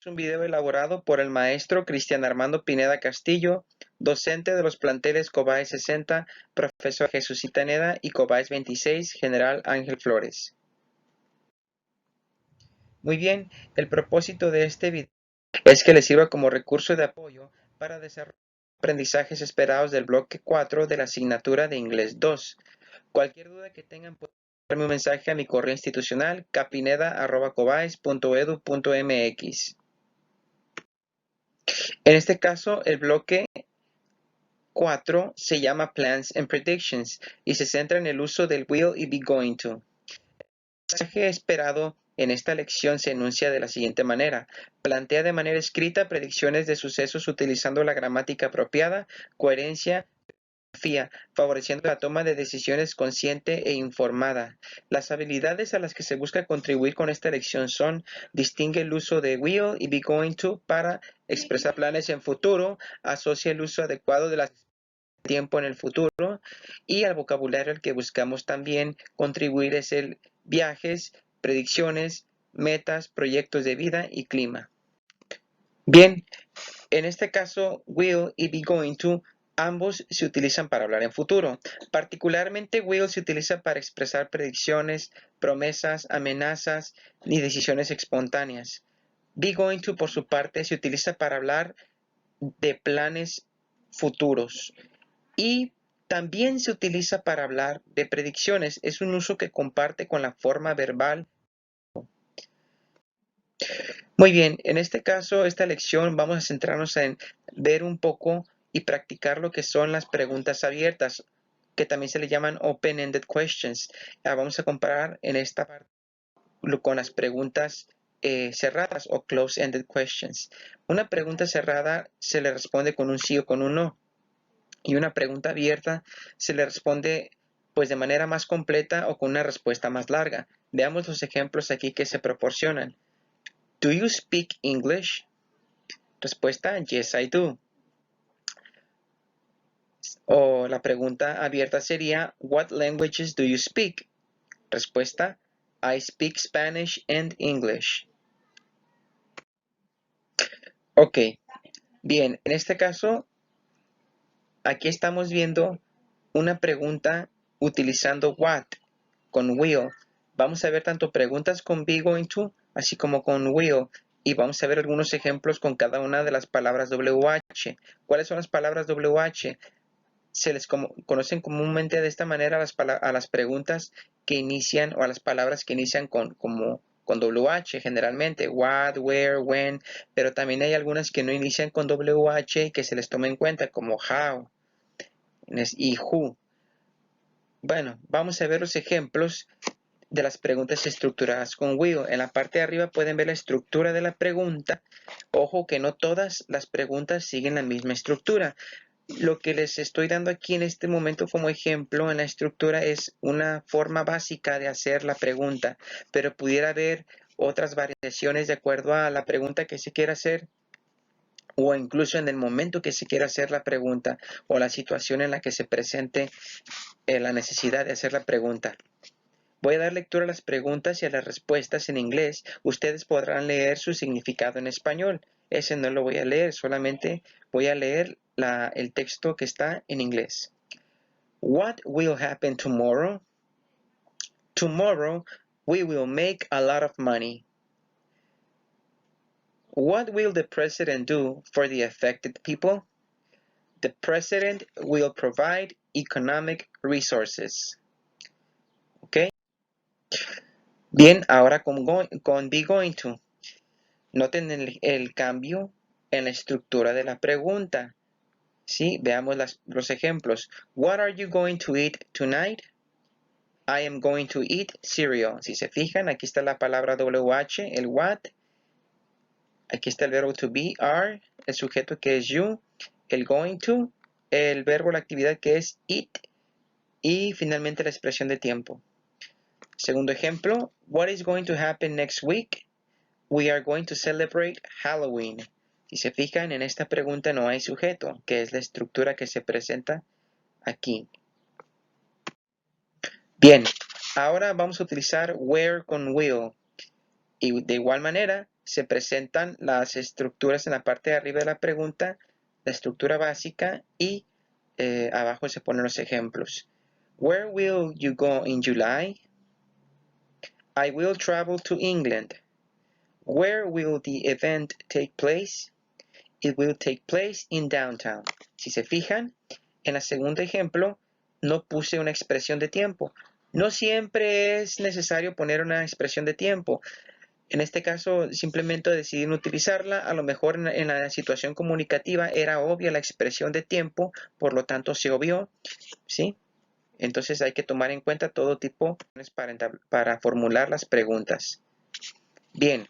Es un video elaborado por el maestro Cristian Armando Pineda Castillo, docente de los planteles Cobáez 60, profesor Jesús Itaneda y Cobáez 26, General Ángel Flores. Muy bien, el propósito de este video es que les sirva como recurso de apoyo para desarrollar aprendizajes esperados del bloque 4 de la asignatura de Inglés 2. Cualquier duda que tengan pueden enviarme un mensaje a mi correo institucional capineda@cobaez.edu.mx. En este caso, el bloque 4 se llama Plans and Predictions y se centra en el uso del will y be going to. El mensaje esperado en esta lección se enuncia de la siguiente manera. Plantea de manera escrita predicciones de sucesos utilizando la gramática apropiada, coherencia, favoreciendo la toma de decisiones consciente e informada. Las habilidades a las que se busca contribuir con esta lección son: distingue el uso de will y be going to para expresar planes en futuro, asocia el uso adecuado de las tiempo en el futuro, y al vocabulario al que buscamos también contribuir es el viajes, predicciones, metas, proyectos de vida y clima. Bien, en este caso, will y be going to ambos se utilizan para hablar en futuro. Particularmente, will se utiliza para expresar predicciones, promesas, amenazas y decisiones espontáneas. Be going to, por su parte, se utiliza para hablar de planes futuros. Y también se utiliza para hablar de predicciones. Es un uso que comparte con la forma verbal. Muy bien, en este caso, esta lección vamos a centrarnos en ver un poco y practicar lo que son las preguntas abiertas, que también se le llaman open-ended questions. Vamos a comparar en esta parte con las preguntas cerradas o close-ended questions. Una pregunta cerrada se le responde con un sí o con un no. Y una pregunta abierta se le responde pues de manera más completa o con una respuesta más larga. Veamos los ejemplos aquí que se proporcionan. Do you speak English? Respuesta: Yes, I do. O la pregunta abierta sería: What languages do you speak? Respuesta: I speak Spanish and English. Ok, bien, en este caso, aquí estamos viendo una pregunta utilizando what con will. Vamos a ver tanto preguntas con be going to, así como con will. Y vamos a ver algunos ejemplos con cada una de las palabras WH. ¿Cuáles son las palabras WH? Se les conocen comúnmente de esta manera a las preguntas que inician o a las palabras que inician con WH generalmente. What, where, when. Pero también hay algunas que no inician con WH y que se les toma en cuenta como how y who. Bueno, vamos a ver los ejemplos de las preguntas estructuradas con will. En la parte de arriba pueden ver la estructura de la pregunta. Ojo que no todas las preguntas siguen la misma estructura. Lo que les estoy dando aquí en este momento como ejemplo en la estructura es una forma básica de hacer la pregunta, pero pudiera haber otras variaciones de acuerdo a la pregunta que se quiera hacer, o incluso en el momento que se quiera hacer la pregunta o la situación en la que se presente la necesidad de hacer la pregunta. Voy a dar lectura a las preguntas y a las respuestas en inglés. Ustedes podrán leer su significado en español. Ese no lo voy a leer, solamente voy a leer el texto que está en inglés. What will happen tomorrow? Tomorrow we will make a lot of money. What will the president do for the affected people? The president will provide economic resources. ¿Ok? Bien, ahora con be going to. Noten el cambio en la estructura de la pregunta. ¿Sí? Veamos los ejemplos. What are you going to eat tonight? I am going to eat cereal. Si se fijan, aquí está la palabra WH, el what. Aquí está el verbo to be, are, el sujeto que es you, el going to, el verbo, la actividad que es eat, y finalmente la expresión de tiempo. Segundo ejemplo, what is going to happen next week? We are going to celebrate Halloween. Si se fijan, en esta pregunta no hay sujeto, que es la estructura que se presenta aquí. Bien, ahora vamos a utilizar where con will. Y de igual manera, se presentan las estructuras en la parte de arriba de la pregunta, la estructura básica, y abajo se ponen los ejemplos. Where will you go in July? I will travel to England. Where will the event take place? It will take place in downtown. Si se fijan, en el segundo ejemplo no puse una expresión de tiempo. No siempre es necesario poner una expresión de tiempo. En este caso simplemente decidí no utilizarla. A lo mejor en la situación comunicativa era obvia la expresión de tiempo, por lo tanto se obvió, ¿sí? Entonces hay que tomar en cuenta todo tipo para formular las preguntas. Bien.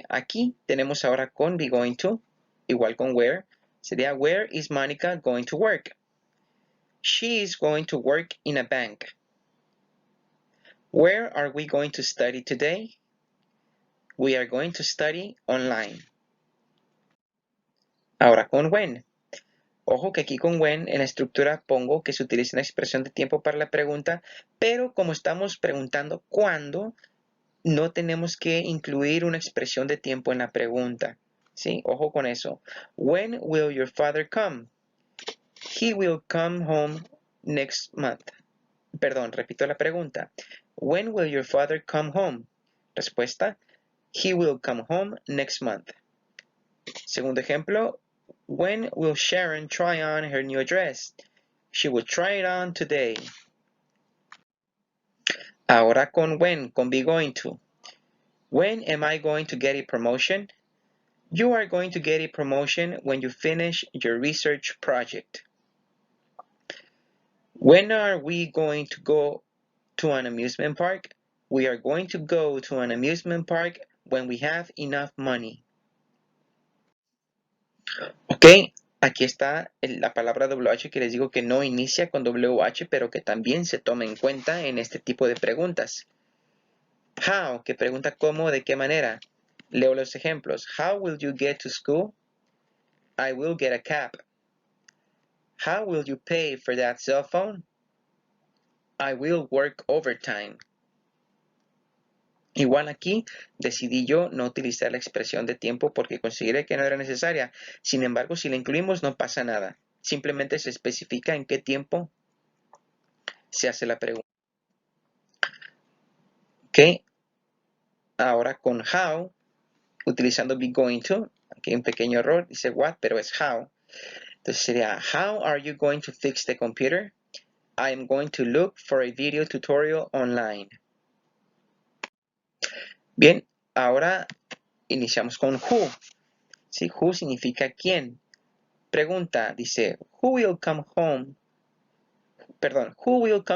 Aquí tenemos ahora con be going to, igual con where. Sería where is Monica going to work? She is going to work in a bank. Where are we going to study today? We are going to study online. Ahora con when. Ojo que aquí con when en la estructura pongo que se utiliza una expresión de tiempo para la pregunta, pero como estamos preguntando cuándo, no tenemos que incluir una expresión de tiempo en la pregunta. ¿Sí? Ojo con eso. When will your father come? He will come home next month. Perdón, repito la pregunta. When will your father come home? Respuesta. He will come home next month. Segundo ejemplo. When will Sharon try on her new dress? She will try it on today. Ahora con when, con be going to. When am I going to get a promotion? You are going to get a promotion when you finish your research project. When are we going to go to an amusement park? We are going to go to an amusement park when we have enough money. Ok, aquí está la palabra WH que les digo que no inicia con WH, pero que también se toma en cuenta en este tipo de preguntas. How, que pregunta cómo, de qué manera. Leo los ejemplos. How will you get to school? I will get a cab. How will you pay for that cell phone? I will work overtime. Igual aquí decidí yo no utilizar la expresión de tiempo porque consideré que no era necesaria. Sin embargo, si la incluimos no pasa nada. Simplemente se especifica en qué tiempo se hace la pregunta. Ok. Ahora con how, utilizando be going to. Aquí hay un pequeño error. Dice what, pero es how. Entonces sería, how are you going to fix the computer? I am going to look for a video tutorial online. Bien, ahora iniciamos con who. ¿Sí? Who significa quién. Pregunta, dice, who will come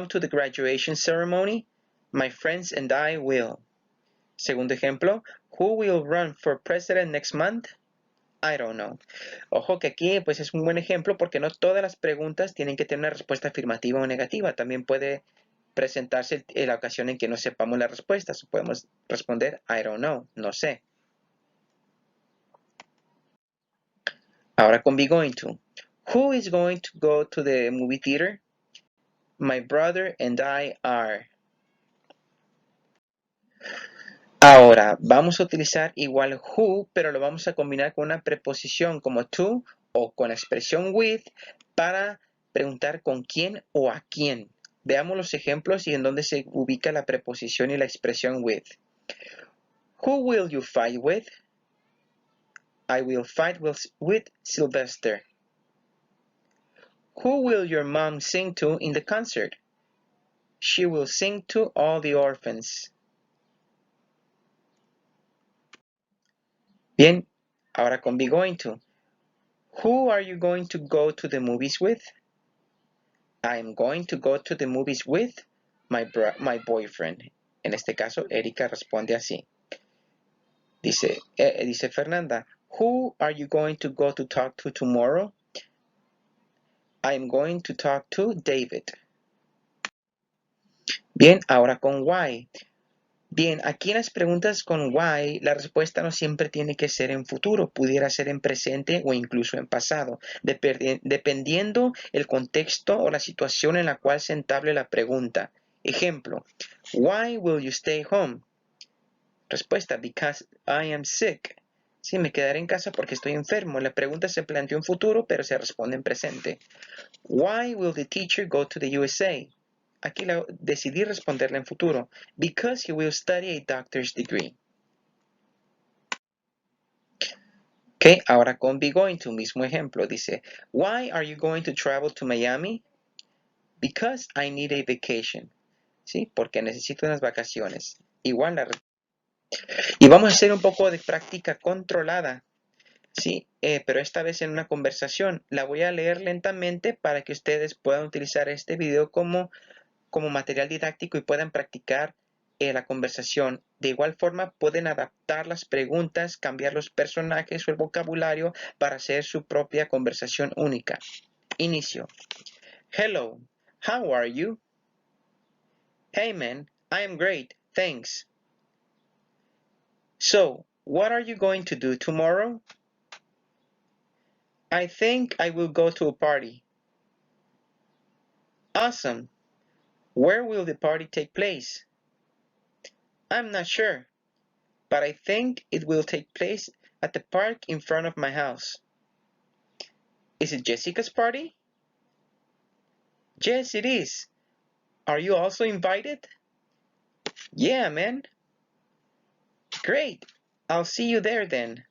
to the graduation ceremony? My friends and I will. Segundo ejemplo, who will run for president next month? I don't know. Ojo que aquí pues es un buen ejemplo porque no todas las preguntas tienen que tener una respuesta afirmativa o negativa. También puede presentarse en la ocasión en que no sepamos la respuesta. Podemos responder I don't know, no sé. Ahora con be going to. Who is going to go to the movie theater? My brother and I are. Ahora, vamos a utilizar igual who, pero lo vamos a combinar con una preposición como to o con la expresión with para preguntar con quién o a quién. Veamos los ejemplos y en dónde se ubica la preposición y la expresión with. Who will you fight with? I will fight with Sylvester. Who will your mom sing to in the concert? She will sing to all the orphans. Bien, ahora con be going to. Who are you going to go to the movies with? I am going to go to the movies with my boyfriend. En este caso, Erika responde así. Dice Fernanda, who are you going to go to talk to tomorrow? I am going to talk to David. Bien, ahora con why. Bien, aquí en las preguntas con why, la respuesta no siempre tiene que ser en futuro, pudiera ser en presente o incluso en pasado, dependiendo el contexto o la situación en la cual se entable la pregunta. Ejemplo, why will you stay home? Respuesta, because I am sick. Sí, me quedaré en casa porque estoy enfermo. La pregunta se planteó en futuro, pero se responde en presente. Why will the teacher go to the USA? Aquí decidí responderla en futuro. Because he will study a doctor's degree. Ok, ahora con be going to, mismo ejemplo. Dice, why are you going to travel to Miami? Because I need a vacation. ¿Sí? Porque necesito unas vacaciones. Igual la... Y vamos a hacer un poco de práctica controlada. Sí, pero esta vez en una conversación. La voy a leer lentamente para que ustedes puedan utilizar este video como material didáctico y puedan practicar la conversación. De igual forma, pueden adaptar las preguntas, cambiar los personajes o el vocabulario para hacer su propia conversación única. Inicio. Hello, how are you? Hey man, I am great, thanks. So, what are you going to do tomorrow? I think I will go to a party. Awesome. Where will the party take place? I'm not sure, but I think it will take place at the park in front of my house. Is it Jessica's party? Yes, it is. Are you also invited? Yeah, man. Great. I'll see you there then.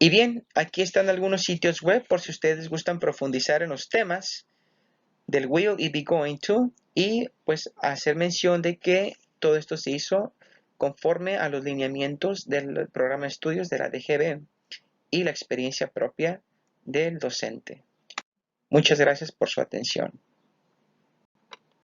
Y bien, aquí están algunos sitios web por si ustedes gustan profundizar en los temas del will y be going to, y pues hacer mención de que todo esto se hizo conforme a los lineamientos del programa de estudios de la DGB y la experiencia propia del docente. Muchas gracias por su atención.